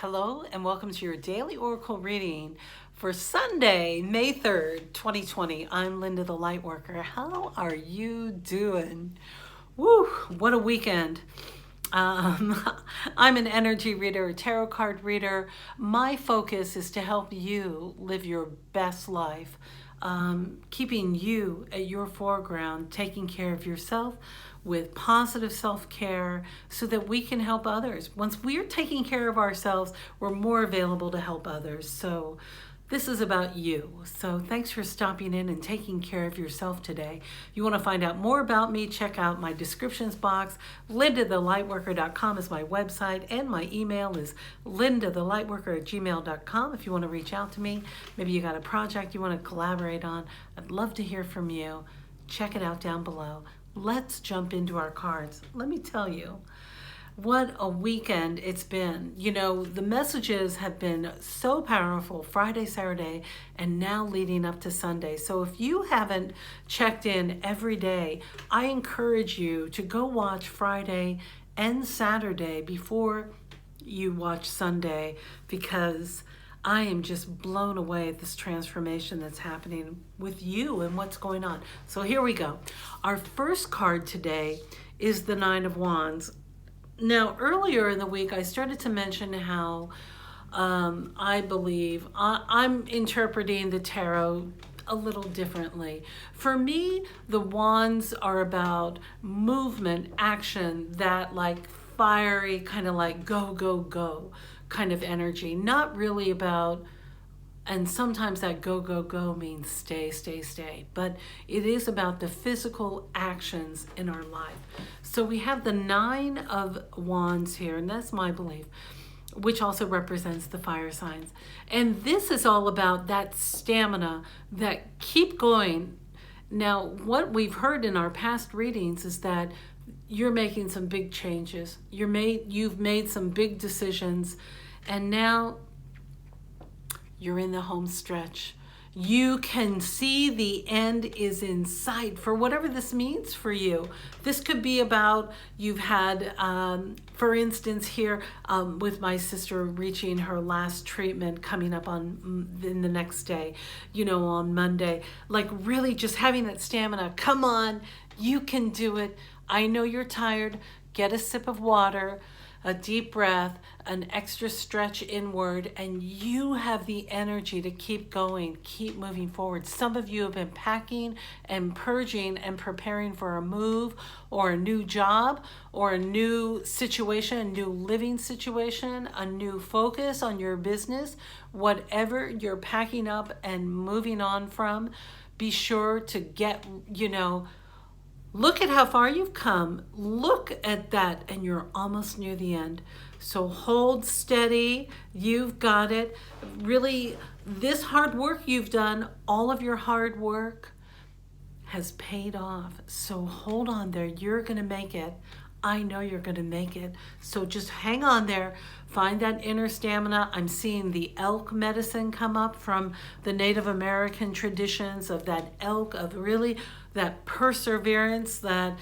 Hello and welcome to your daily oracle reading for Sunday, May 3rd, 2020. I'm Linda the Lightworker. How are you doing? Woo, what a weekend. I'm an energy reader, a tarot card reader. My focus is to help you live your best life, keeping you at your foreground, taking care of yourself with positive self-care so that we can help others. Once we're taking care of ourselves, we're more available to help others. So this is about you. So thanks for stopping in and taking care of yourself today. If you want to find out more about me, check out my descriptions box. LindaTheLightWorker.com is my website, and my email is LindaTheLightWorker@gmail.com. If you want to reach out to me, maybe you got a project you want to collaborate on, I'd love to hear from you. Check it out down below. Let's jump into our cards. Let me tell you, what a weekend it's been. You know, the messages have been so powerful Friday, Saturday, and now leading up to Sunday. So if you haven't checked in every day, I encourage you to go watch Friday and Saturday before you watch Sunday, because I am just blown away at this transformation that's happening with you and what's going on. So here we go. Our first card today is the Nine of Wands. Now, earlier in the week, I started to mention how I believe I'm interpreting the tarot a little differently. For me, the wands are about movement, action, that like fiery kind of like go, go, go kind of energy. Not really about, and sometimes that go, go, go means stay, stay, stay. But it is about the physical actions in our life. So we have the Nine of Wands here, and that's my belief, which also represents the fire signs. And this is all about that stamina, that keep going. Now, what we've heard in our past readings is that you're making some big changes. You've made some big decisions, and now you're in the home stretch. You can see the end is in sight for whatever this means for you. This could be about you've had, for instance, here with my sister reaching her last treatment coming up in the next day, you know, on Monday, like really just having that stamina. Come on, you can do it. I know you're tired. Get a sip of water, a deep breath, an extra stretch inward, and you have the energy to keep going, keep moving forward. Some of you have been packing and purging and preparing for a move or a new job or a new situation, a new living situation, a new focus on your business. Whatever you're packing up and moving on from, be sure to get, look at how far you've come. Look at that, and you're almost near the end. So hold steady. You've got it. Really, this hard work you've done, all of your hard work has paid off. So hold on there. You're going to make it. I know you're going to make it. So just hang on there. Find that inner stamina. I'm seeing the elk medicine come up from the Native American traditions of that elk, of really that perseverance that,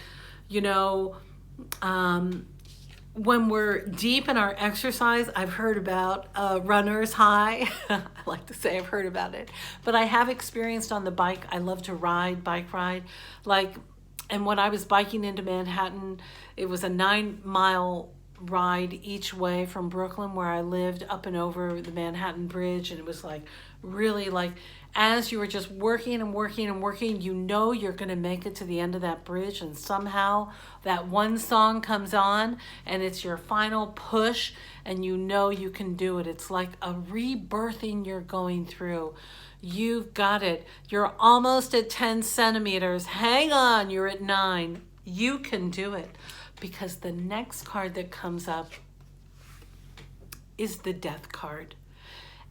when we're deep in our exercise, I've heard about runner's high. I like to say I've heard about it, but I have experienced on the bike. I love to bike ride. And when I was biking into Manhattan, it was a 9-mile ride each way from Brooklyn, where I lived, up and over the Manhattan Bridge. And it was like, really like, as you were just working and working and working, you know you're going to make it to the end of that bridge. And somehow that one song comes on and it's your final push, and you know you can do it. It's like a rebirthing you're going through. You've got it. You're almost at 10 centimeters. Hang on, you're at 9. You can do it. Because the next card that comes up is the Death card.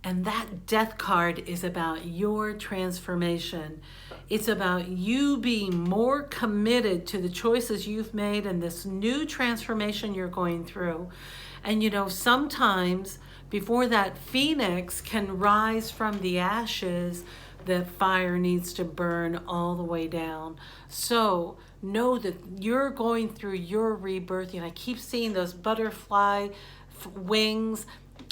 And that Death card is about your transformation. It's about you being more committed to the choices you've made and this new transformation you're going through. And sometimes before that phoenix can rise from the ashes, the fire needs to burn all the way down. So know that you're going through your rebirthing. I keep seeing those butterfly wings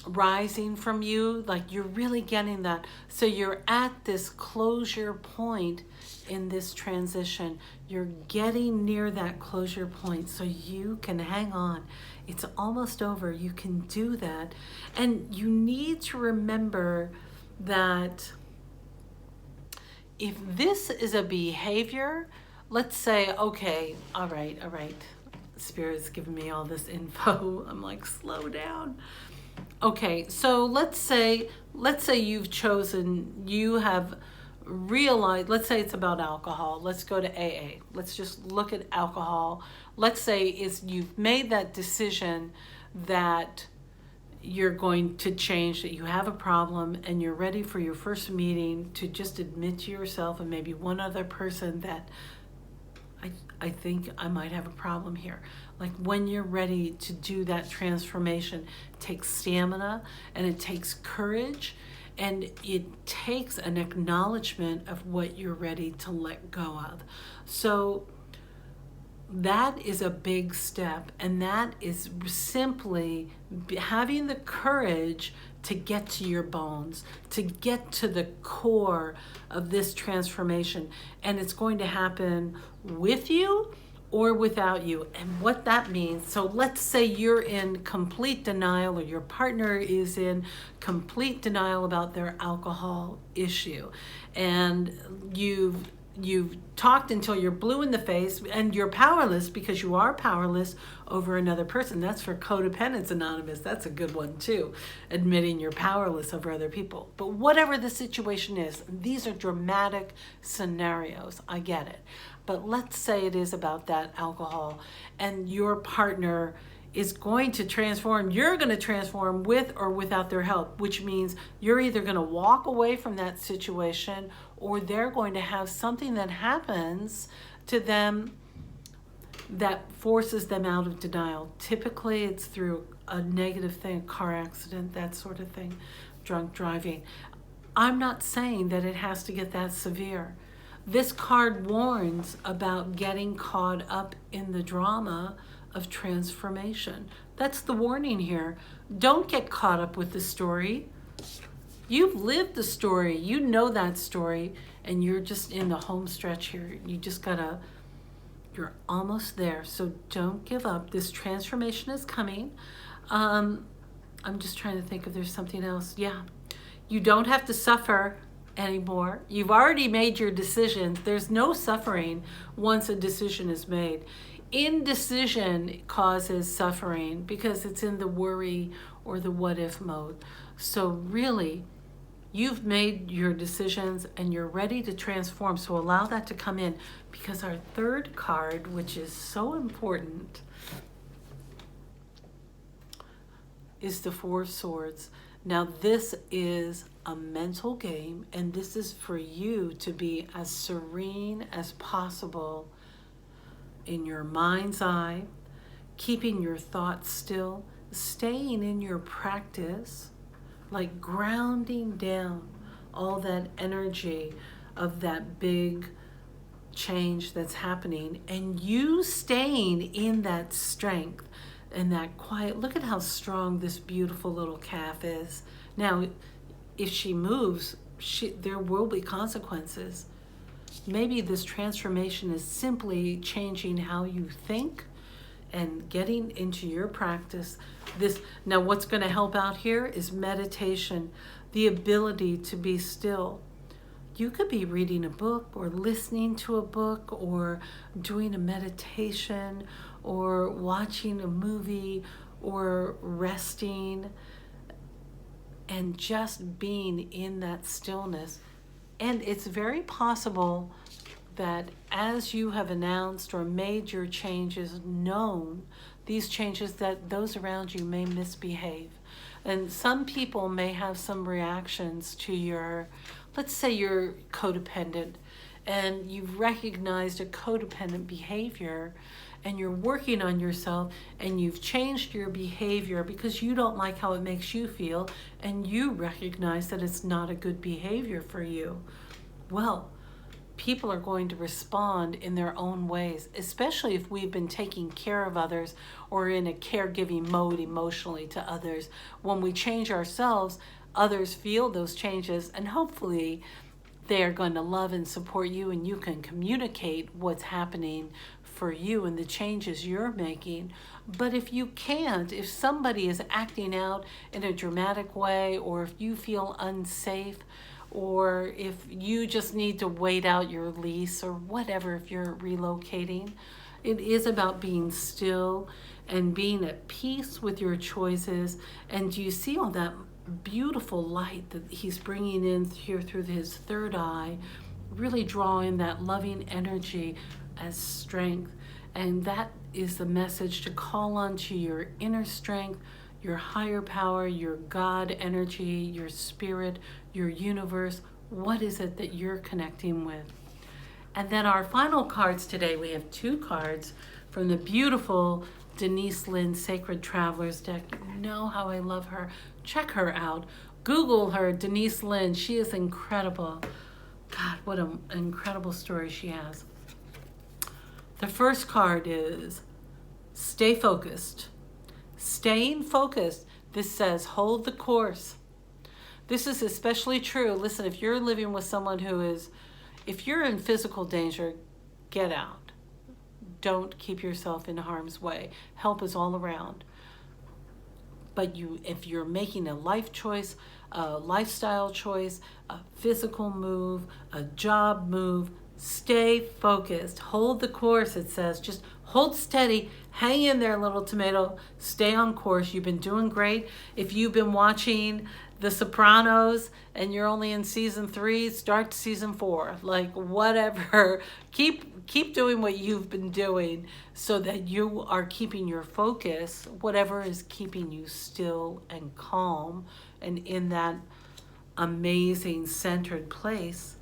rising from you, like you're really getting that. So you're at this closure point in this transition. You're getting near that closure point so you can hang on. It's almost over. You can do that. And you need to remember that if this is a behavior, let's say, okay, all right, Spirit's giving me all this info. I'm like, slow down. Okay, so let's say you've chosen, you have realized, let's say it's about alcohol. Let's go to AA. Let's just look at alcohol. Let's say you've made that decision that you're going to change, that you have a problem, and you're ready for your first meeting to just admit to yourself and maybe one other person that I think I might have a problem here. Like when you're ready to do that transformation, it takes stamina and it takes courage and it takes an acknowledgement of what you're ready to let go of. So that is a big step, and that is simply having the courage to get to your bones, to get to the core of this transformation. And it's going to happen with you or without you. And what that means, so let's say you're in complete denial or your partner is in complete denial about their alcohol issue, and you've talked until you're blue in the face and you're powerless, because you are powerless over another person. That's for Codependence Anonymous. That's a good one too, admitting you're powerless over other people. But whatever the situation is, these are dramatic scenarios. I get it. But let's say it is about that alcohol and your partner is going to transform. You're going to transform with or without their help, which means you're either going to walk away from that situation or they're going to have something that happens to them that forces them out of denial. Typically, it's through a negative thing, a car accident, that sort of thing, drunk driving. I'm not saying that it has to get that severe. This card warns about getting caught up in the drama of transformation. That's the warning here. Don't get caught up with the story. You've lived the story. You know that story, and you're just in the home stretch here. You're almost there. So don't give up. This transformation is coming. I'm just trying to think if there's something else. Yeah. You don't have to suffer anymore. You've already made your decisions. There's no suffering once a decision is made. Indecision causes suffering because it's in the worry or the what if mode. So really, you've made your decisions and you're ready to transform. So allow that to come in, because our third card, which is so important, is the Four of Swords. Now this is a mental game, and this is for you to be as serene as possible in your mind's eye, keeping your thoughts still, staying in your practice, like grounding down all that energy of that big change that's happening, and you staying in that strength and that quiet. Look at how strong this beautiful little calf is. Now, if she moves, there will be consequences. Maybe this transformation is simply changing how you think and getting into your practice. Now what's going to help out here is meditation, the ability to be still. You could be reading a book or listening to a book or doing a meditation or watching a movie or resting and just being in that stillness. And it's very possible that as you have announced or made your changes known, these changes, that those around you may misbehave. And some people may have some reactions to your, let's say you're codependent and you've recognized a codependent behavior and you're working on yourself and you've changed your behavior because you don't like how it makes you feel and you recognize that it's not a good behavior for you. Well, people are going to respond in their own ways, especially if we've been taking care of others or in a caregiving mode emotionally to others. When we change ourselves, others feel those changes, and hopefully they are going to love and support you, and you can communicate what's happening for you and the changes you're making. But if you can't, if somebody is acting out in a dramatic way, or if you feel unsafe, or if you just need to wait out your lease or whatever, if you're relocating, it is about being still and being at peace with your choices. And do you see all that beautiful light that he's bringing in here through his third eye, really drawing that loving energy as strength? And that is the message to call on to your inner strength, your higher power, your God energy, your spirit, your universe. What is it that you're connecting with? And then our final cards today, we have 2 cards from the beautiful Denise Linn Sacred Travelers deck. You know how I love her. Check her out. Google her, Denise Linn. She is incredible. God, what an incredible story she has. The first card is stay focused. Staying focused. This says hold the course. This is especially true. Listen, if you're living with someone who is, if you're in physical danger, get out. Don't keep yourself in harm's way. Help is all around. But if you're making a life choice, a lifestyle choice, a physical move, a job move, stay focused. Hold the course, it says. Just hold steady. Hang in there, little tomato. Stay on course. You've been doing great. If you've been watching The Sopranos and you're only in season 3, start season 4. Like, whatever. Keep doing what you've been doing so that you are keeping your focus, whatever is keeping you still and calm and in that amazing centered place.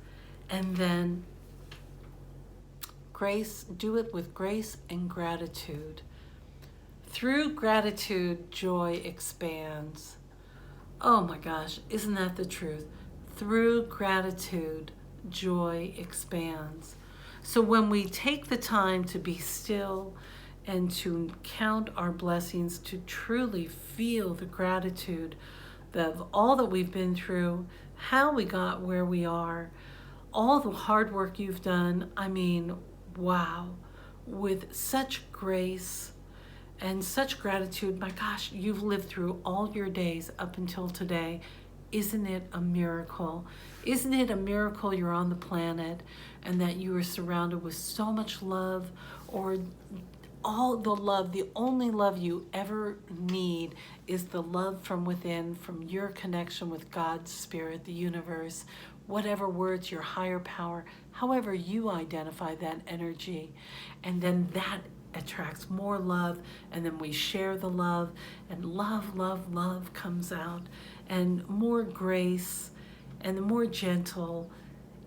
And then grace, do it with grace and gratitude. Through gratitude, joy expands. Oh my gosh, isn't that the truth? Through gratitude, joy expands. So when we take the time to be still and to count our blessings, to truly feel the gratitude of all that we've been through, how we got where we are, all the hard work you've done, I mean, wow, with such grace and such gratitude. My gosh, you've lived through all your days up until today. Isn't it a miracle? Isn't it a miracle you're on the planet and that you are surrounded with so much love, or all the love, the only love you ever need is the love from within, from your connection with God's spirit, the universe, whatever words, your higher power, however you identify that energy. And then that attracts more love, and then we share the love, and love comes out, and more grace, and the more gentle,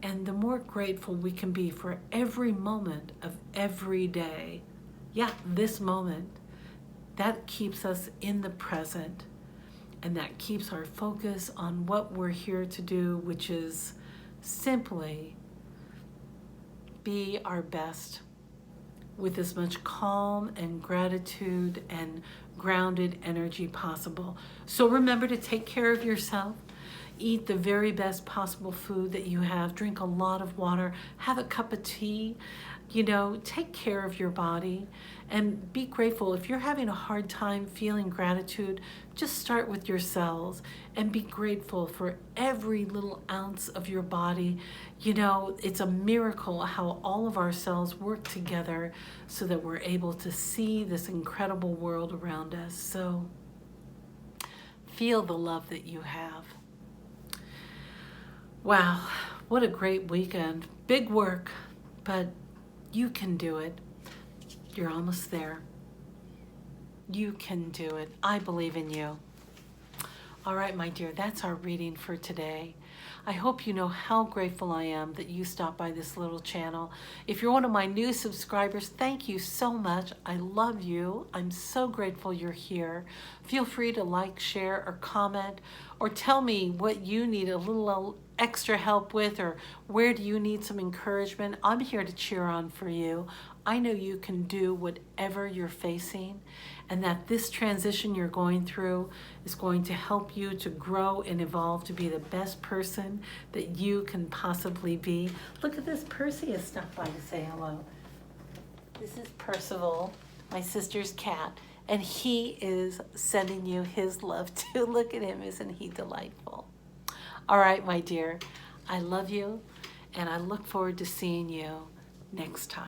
and the more grateful we can be for every moment of every day. Yeah, this moment, that keeps us in the present, and that keeps our focus on what we're here to do, which is simply be our best with as much calm and gratitude and grounded energy possible. So remember to take care of yourself. Eat the very best possible food that you have. Drink a lot of water. Have a cup of tea. You know, take care of your body and be grateful. If you're having a hard time feeling gratitude, just start with your cells and be grateful for every little ounce of your body. You know, it's a miracle how all of our cells work together so that we're able to see this incredible world around us. So feel the love that you have. Wow, what a great weekend. Big work, but you can do it. You're almost there. You can do it. I believe in you. All right, my dear, that's our reading for today. I hope you know how grateful I am that you stopped by this little channel. If you're one of my new subscribers, thank you so much. I love you. I'm so grateful you're here. Feel free to like, share, or comment, or tell me what you need a little extra help with, or where do you need some encouragement. I'm here to cheer on for you. I know you can do whatever you're facing, and that this transition you're going through is going to help you to grow and evolve to be the best person that you can possibly be. Look at this, Percy has stopped by to say hello. This is Percival, my sister's cat, and he is sending you his love too. Look at him, isn't he delightful? All right, my dear, I love you, and I look forward to seeing you next time.